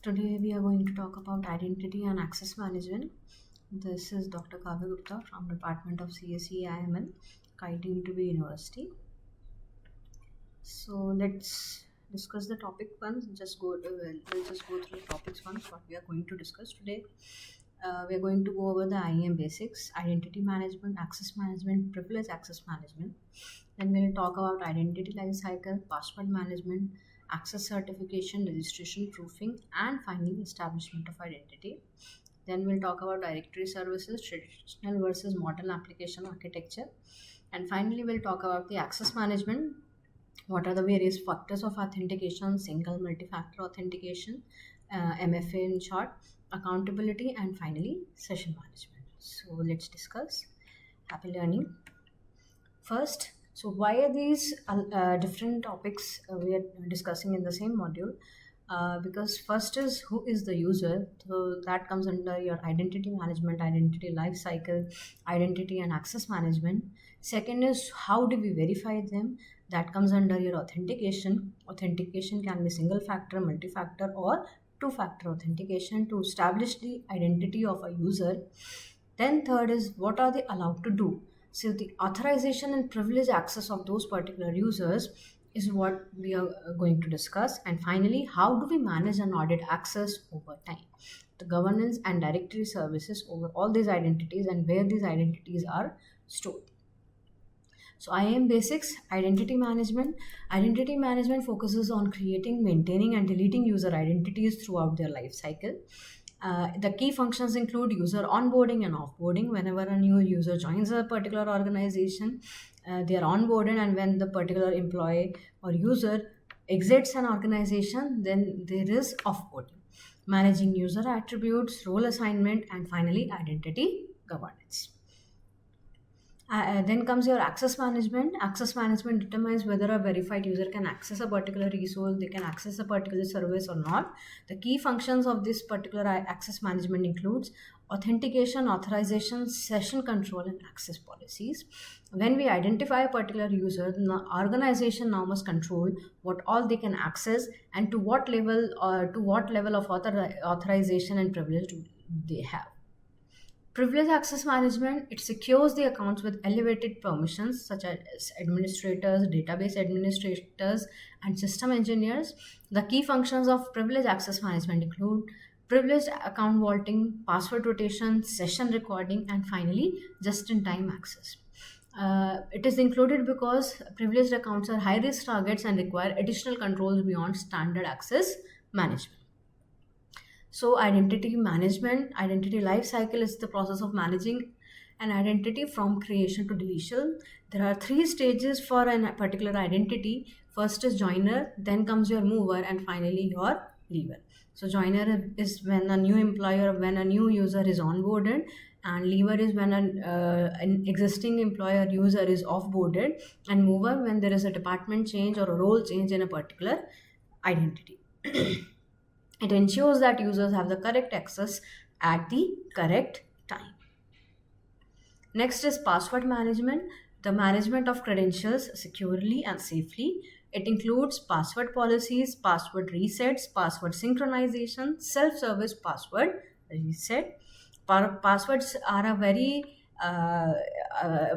Today we are going to talk about identity and access management. This is Dr. Kavya Gupta from Department of CSE IAM, Kiting to be University. So let's discuss the topic once. We'll just go through the topics once. What we are going to discuss today. We are going to go over the IAM basics, identity management, access management, privilege access management. Then we'll talk about identity lifecycle, password management, access certification, registration, proofing, and finally establishment of identity. Then we'll talk about directory services, traditional versus modern application architecture. And finally, we'll talk about the access management. What are the various factors of authentication, single multi-factor authentication, MFA in short, accountability, and finally, session management. So let's discuss. Happy learning. First, so why are these different topics we are discussing in the same module? Because first is who is the user, so that comes under your identity management, identity lifecycle, identity and access management. Second is how do we verify them, that comes under your authentication. Authentication can be single factor, multi-factor, or two-factor authentication to establish the identity of a user. Then third is what are they allowed to do. So the authorization and privilege access of those particular users is what we are going to discuss. And finally, how do we manage and audit access over time? The governance and directory services over all these identities and where these identities are stored. So IAM basics, identity management. Identity management focuses on creating, maintaining, and deleting user identities throughout their life cycle. The key functions include user onboarding and offboarding. Whenever a new user joins a particular organization, they are onboarded, and when the particular employee or user exits an organization, then there is offboarding. Managing user attributes, role assignment, and finally identity governance. Then comes your access management. Access management determines whether a verified user can access a particular resource, they can access a particular service or not. The key functions of this particular access management includes authentication, authorization, session control, and access policies. When we identify a particular user, the organization now must control what all they can access and to what level of authorization and privilege do they have. Privilege access management, it secures the accounts with elevated permissions such as administrators, database administrators, and system engineers. The key functions of privilege access management include privileged account vaulting, password rotation, session recording, and finally, just-in-time access. It is included because privileged accounts are high-risk targets and require additional controls beyond standard access management. So identity management, identity life cycle is the process of managing an identity from creation to deletion. There are three stages for a particular identity. First is joiner, then comes your mover, and finally your leaver. So joiner is when a new employer, when a new user is onboarded, and leaver is when an existing employer user is offboarded, and mover when there is a department change or a role change in a particular identity. It ensures that users have the correct access at the correct time. Next is password management, the management of credentials securely and safely. It includes password policies, password resets, password synchronization, self-service password reset. Passwords are a very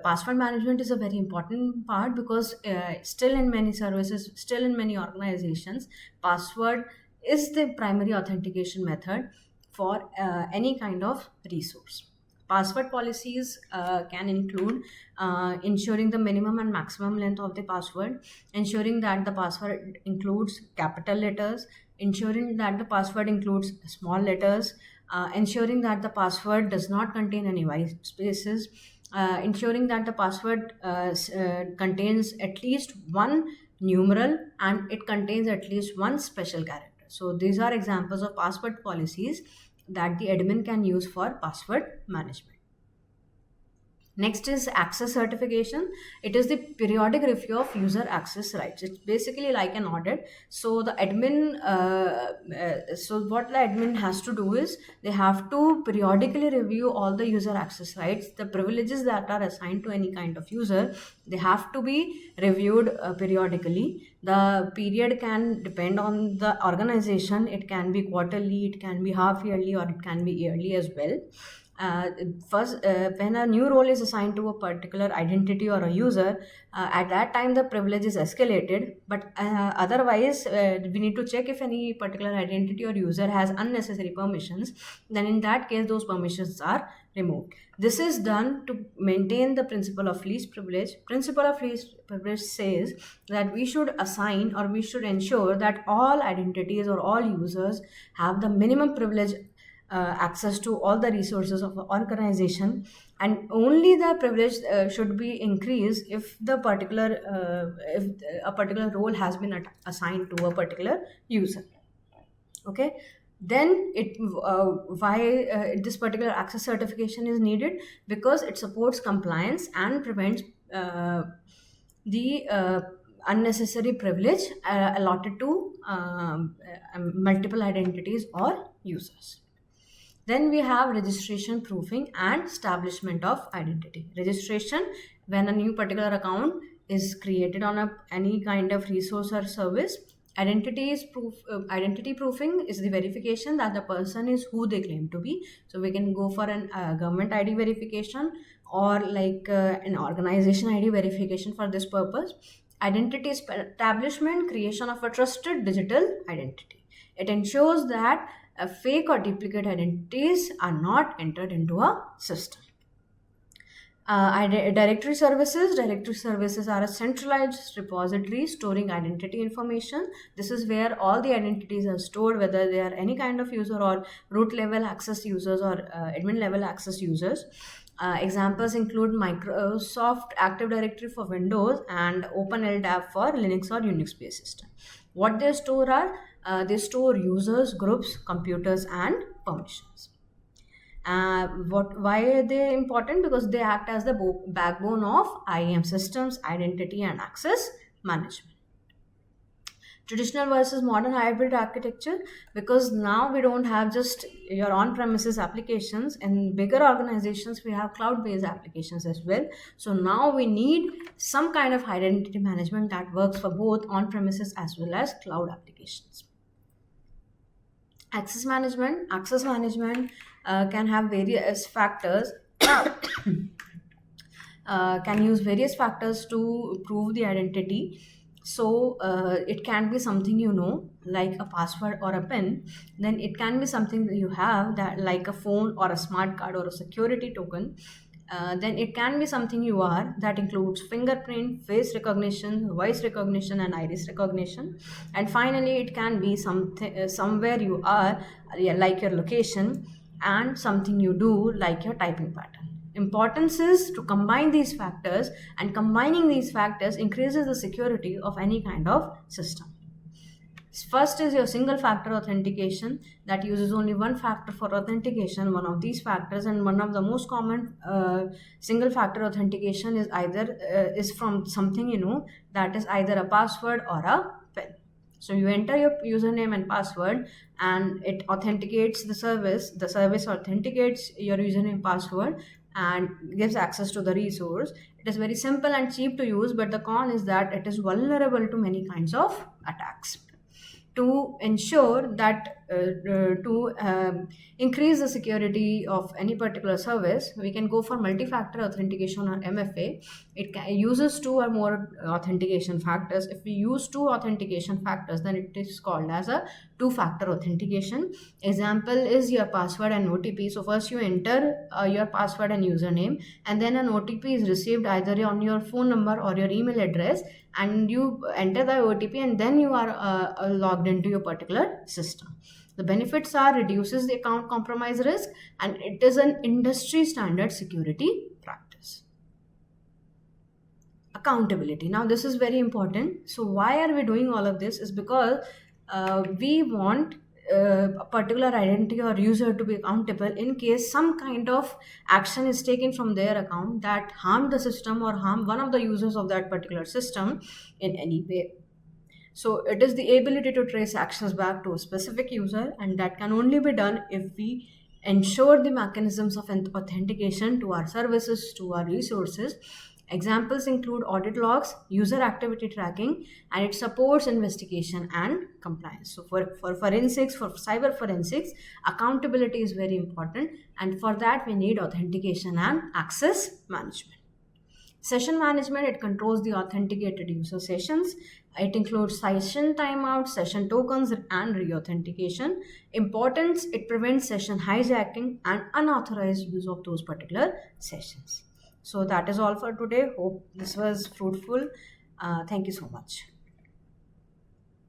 password management is a very important part because still in many services, still in many organizations, password is the primary authentication method for any kind of resource. Password policies can include ensuring the minimum and maximum length of the password, ensuring that the password includes capital letters, ensuring that the password includes small letters, ensuring that the password does not contain any white spaces, ensuring that the password contains at least one numeral and it contains at least one special character. So these are examples of password policies that the admin can use for password management. Next is access certification. It is the periodic review of user access rights. It's basically like an audit. So the admin, so what the admin has to do is they have to periodically review all the user access rights. The privileges that are assigned to any kind of user, they have to be reviewed periodically. The period can depend on the organization. It can be quarterly, it can be half yearly, or it can be yearly as well. uh, First, when a new role is assigned to a particular identity or a user, at that time the privilege is escalated, but otherwise we need to check if any particular identity or user has unnecessary permissions. Then in that case those permissions are removed. This is done to maintain the principle of least privilege. Principle of least privilege says that we should assign, or we should ensure that all identities or all users have the minimum privilege access to all the resources of the organization, and only the privilege should be increased if the particular if a particular role has been assigned to a particular user. Okay, then it why this particular access certification is needed? Because it supports compliance and prevents the unnecessary privilege allotted to multiple identities or users. Then we have registration proofing and establishment of identity. Registration, when a new particular account is created on any kind of resource or service. Identity proofing is the verification that the person is who they claim to be. So we can go for an government ID verification, or like an organization ID verification for this purpose. Identity establishment, creation of a trusted digital identity. It ensures that fake or duplicate identities are not entered into a system. Directory services are a centralized repository storing identity information. This is where all the identities are stored, whether they are any kind of user or root level access users or admin level access users. Examples include Microsoft Active Directory for Windows and OpenLDAP for Linux or Unix based system. What they store are they store users, groups, computers, and permissions. Why are they important? Because they act as the backbone of IAM systems, identity and access management. Traditional versus modern hybrid architecture, because now we don't have just your on-premises applications. In bigger organizations we have cloud-based applications as well. So now we need some kind of identity management that works for both on-premises as well as cloud applications. Access management can have various factors can use various factors to prove the identity. So it can be something like a password or a pin. Then it can be something that you have, that like a phone or a smart card or a security token. Then it can be something you are, that includes fingerprint, face recognition, voice recognition, and iris recognition. And finally, it can be something somewhere you are, like your location, and something you do, like your typing pattern. Importance is to combine these factors, and combining these factors increases the security of any kind of system. First is your single factor authentication, that uses only one factor for authentication, one of these factors. And one of the most common single factor authentication is either is from something that is either a password or a PIN. So you enter your username and password, and it authenticates the service authenticates your username password and gives access to the resource. It is very simple and cheap to use, but the con is that it is vulnerable to many kinds of attacks. To ensure that to increase the security of any particular service, we can go for multi-factor authentication or MFA. It uses two or more authentication factors. If we use two authentication factors, then it is called as a two-factor authentication. Example is your password and OTP. So first you enter your password and username, and then an OTP is received either on your phone number or your email address, and you enter the OTP, and then you are logged into your particular system. The benefits are reduces the account compromise risk, and it is an industry standard security practice. Accountability. Now this is very important. So why are we doing all of this? Is because we want a particular identity or user to be accountable in case some kind of action is taken from their account that harm the system or harm one of the users of that particular system in any way. So it is the ability to trace actions back to a specific user, and that can only be done if we ensure the mechanisms of authentication to our services, to our resources. Examples include audit logs, user activity tracking, and it supports investigation and compliance. So for forensics, for cyber forensics, accountability is very important, and for that we need authentication and access management. Session management, it controls the authenticated user sessions. It includes session timeouts, session tokens, and re-authentication. Importance, it prevents session hijacking and unauthorized use of those particular sessions. So that is all for today. Hope this was fruitful. Thank you so much.